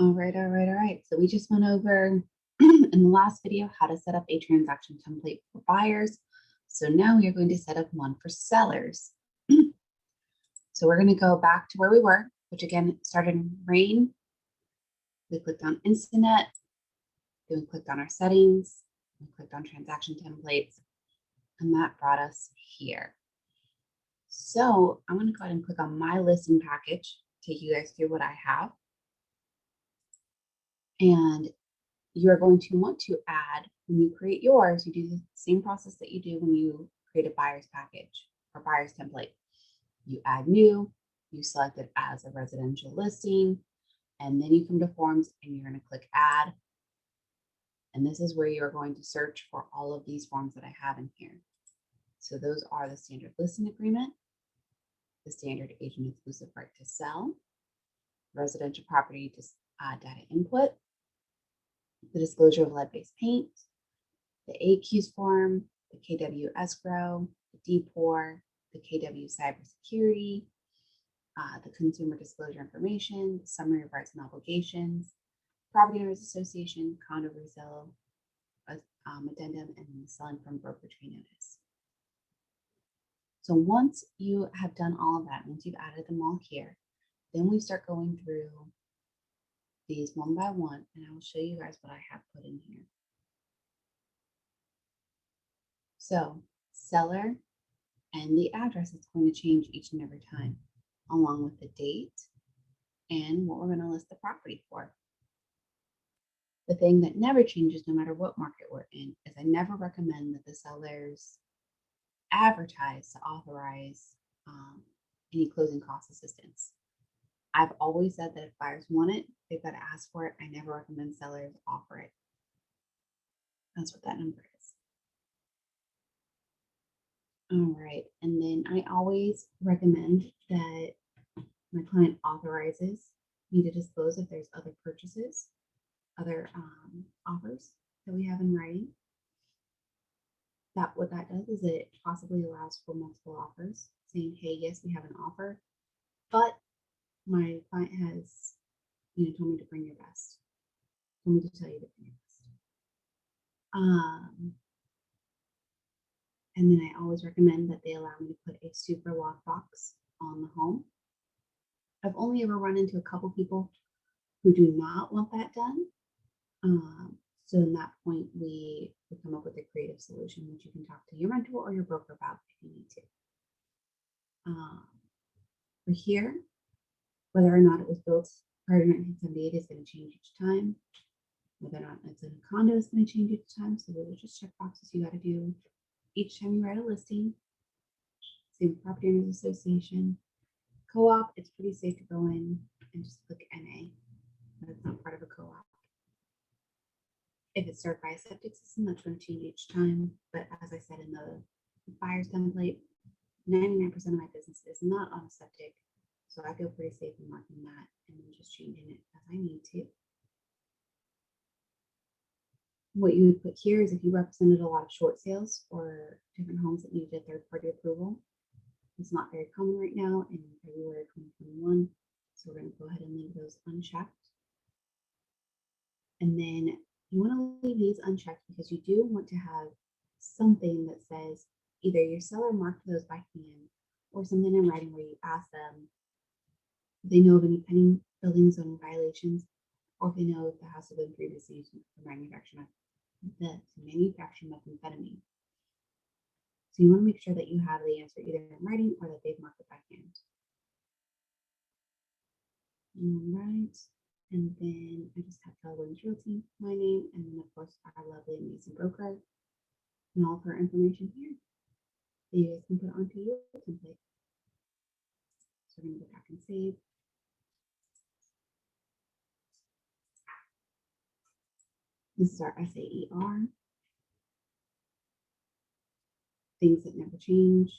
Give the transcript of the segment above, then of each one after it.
All right. So we just went over in the last video how to set up a transaction template for buyers. So now we are going to set up one for sellers. So we're going to go back to where we were, which again started in Rein. We clicked on Instinet, then we clicked on our settings, we clicked on transaction templates, and that brought us here. So I'm going to go ahead and click on my listing package, take you guys through what I have. And you're going to want to add, when you create yours, you do the same process that you do when you create a buyer's package or buyer's template. You add new, you select it as a residential listing, and then you come to forms and you're going to click add. And this is where you're going to search for all of these forms that I have in here. So those are the standard listing agreement, the standard agent exclusive right to sell, residential property data input, the disclosure of lead-based paint, the AQs form, the KW escrow, the DPOR, the KW cybersecurity, the consumer disclosure information, the summary of rights and obligations, property owners association, condo resale, addendum, and the selling from brokerage fee notice. So once you have done all of that, once you've added them all here, then we start going through these one by one, and I will show you guys what I have put in here. So seller and the address is going to change each and every time, along with the date and what we're going to list the property for. The thing that never changes, no matter what market we're in, is I never recommend that the sellers advertise to authorize any closing cost assistance. I've always said that if buyers want it, they've got to ask for it. I never recommend sellers offer it. That's what that number is. All right, and then I always recommend that my client authorizes me to disclose if there's other purchases, other offers that we have in writing. That what that does is it possibly allows for multiple offers, saying, hey, yes, we have an offer, but my client has, told me to bring your best. Told me to tell you to bring your best. And then I always recommend that they allow me to put a super lockbox on the home. I've only ever run into a couple people who do not want that done. So in that point, we come up with a creative solution, which you can talk to your mentor or your broker about if you need to. For here, whether or not it was built prior to 1978 is going to change each time. Whether or not it's in a condo is going to change each time. So those are just check boxes you got to do each time you write a listing. Same with Property Owners Association. Co-op, it's pretty safe to go in and just click NA. That's not part of a co-op. If it's served by a septic system, that's going to change each time. But as I said in the buyer's template, 99% of my business is not on a septic. So I feel pretty safe in marking that and then just changing it as I need to. What you would put here is if you represented a lot of short sales or different homes that needed third-party approval. It's not very common right now in February 2021. So we're going to go ahead and leave those unchecked. And then you want to leave these unchecked because you do want to have something that says either your seller marked those by hand or something in writing where you ask them if they know of any pending building zoning violations, or if they know if the house has been previously used for manufacturing methamphetamine. So you want to make sure that you have the answer either in writing or that they've marked it by hand. All right. And then I just have Keller Williams Realty, my name, and then of course our lovely amazing broker and all of her information here that you guys can put onto your template. So we're going to go back and save. This is our SAER. Things that never change.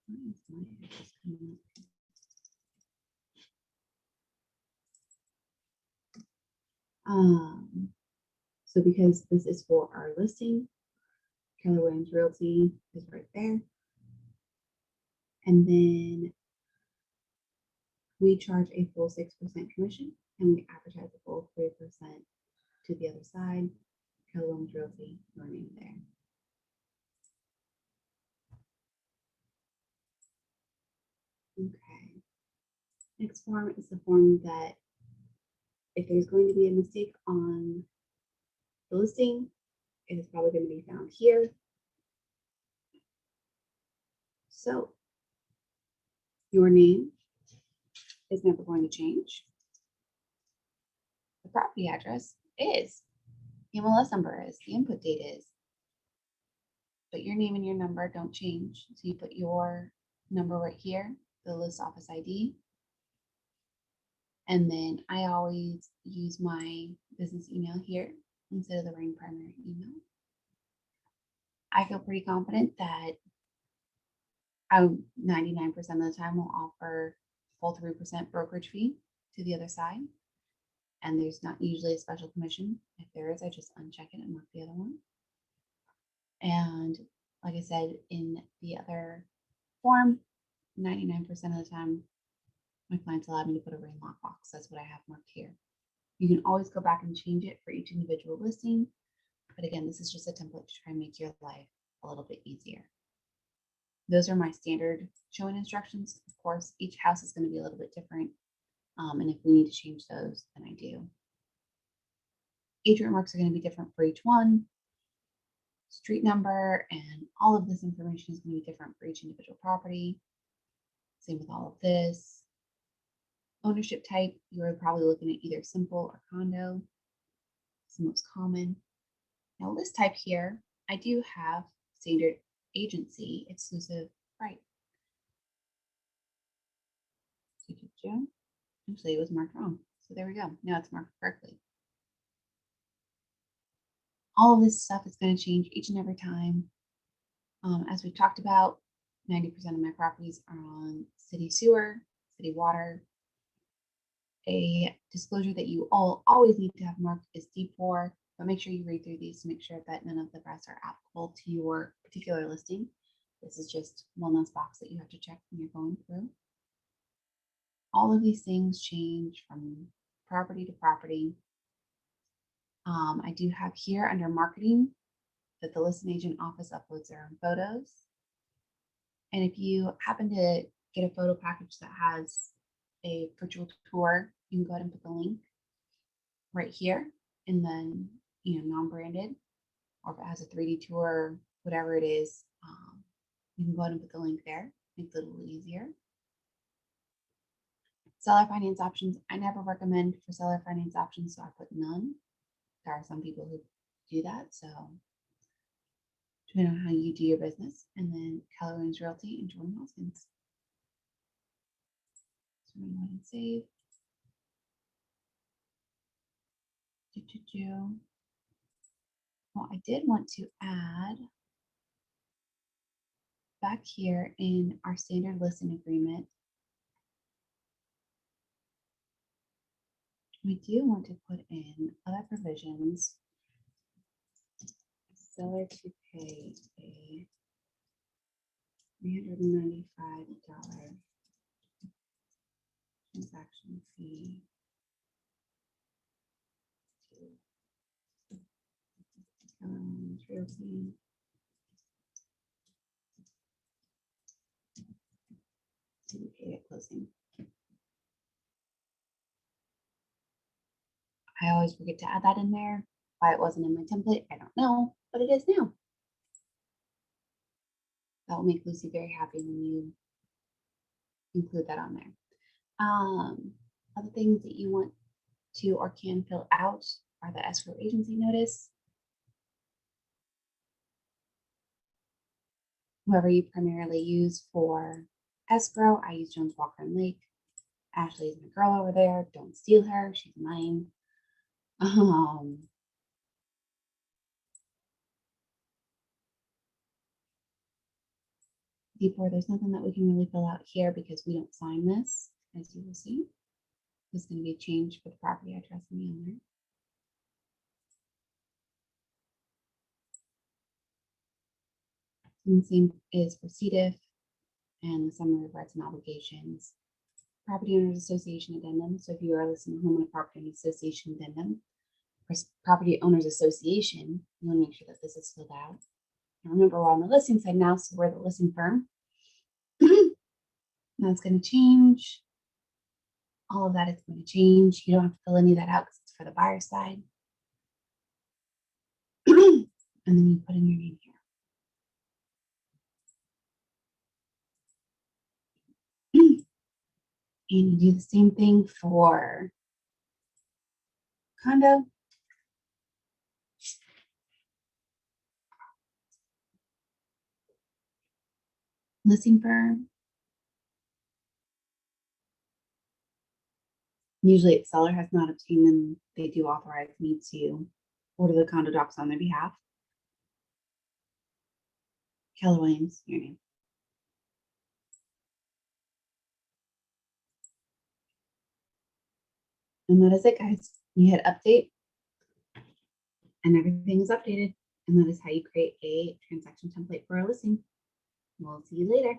Why is my address coming up? So because this is for our listing, Keller Williams Realty is right there. And then we charge a full 6% commission and we advertise the full 3% to the other side. Keller Williams Realty, your name there. Okay. Next form is the form that if there's going to be a mistake on the listing, it is probably going to be found here. So your name is never going to change. The property address is. The MLS number is. The input date is. But your name and your number don't change. So you put your number right here, the list office ID. And then I always use my business email here instead of the Rein primary email. I feel pretty confident that I 99% of the time will offer full 3% brokerage fee to the other side. And there's not usually a special commission. If there is, I just uncheck it and mark the other one. And like I said, in the other form, 99% of the time, my clients allow me to put a Rein lockbox. That's what I have marked here. You can always go back and change it for each individual listing. But again, this is just a template to try and make your life a little bit easier. Those are my standard showing instructions. Of course, each house is going to be a little bit different. And if we need to change those, then I do. Agent marks are going to be different for each one. Street number and all of this information is going to be different for each individual property. Same with all of this. Ownership type, you're probably looking at either simple or condo. It's the most common. Now list type here, I do have standard agency exclusive right. Actually, it was marked wrong. So there we go. Now it's marked correctly. All of this stuff is going to change each and every time. As we've talked about, 90% of my properties are on city sewer, city water. A disclosure that you all always need to have marked is D4, but make sure you read through these to make sure that none of the rest are applicable to your particular listing. This is just one last box that you have to check when you're going through. All of these things change from property to property. I do have here under marketing that the listing agent office uploads their own photos. And if you happen to get a photo package that has a virtual tour, you can go ahead and put the link right here, and then, non-branded, or if it has a 3D tour, whatever it is, you can go ahead and put the link there. Makes it a little easier. Seller finance options, I never recommend for seller finance options, so I put none. There are some people who do that, so depending on how you do your business. And then Keller Williams Realty and Jordan Hoskins. So I'm going to go ahead and save. Well, I did want to add back here in our standard listing agreement, we do want to put in other provisions. Seller to pay a $395 transaction fee to Keller Williams Realty to be paid at closing. I always forget to add that in there. Why it wasn't in my template, I don't know, but it is now. That will make Lucy very happy when you include that on there. Other things that you want to or can fill out are the escrow agency notice. Whoever you primarily use for escrow, I use Jones Walker and Lake. Ashley is my girl over there. Don't steal her. She's mine. D4, there's nothing that we can really fill out here because we don't sign this, as you will see. This is going to be changed for the property address and the owner. And the same is for CDIF and the summary of rights and obligations. property owners association addendum. So if you are listing a home in a property association addendum, property owners association, you want to make sure that this is filled out. And remember, we're on the listing side now, so we're the listing firm. Now it's going to change. All of that is going to change. You don't have to fill any of that out because it's for the buyer side. And then you put in your name here. And you do the same thing for condo. Listing firm. Usually if seller has not obtained them, they do authorize me to order the condo docs on their behalf. Keller Williams, your name. And that is it, guys. You hit update and everything is updated. And that is how you create a transaction template for a listing. We'll see you later.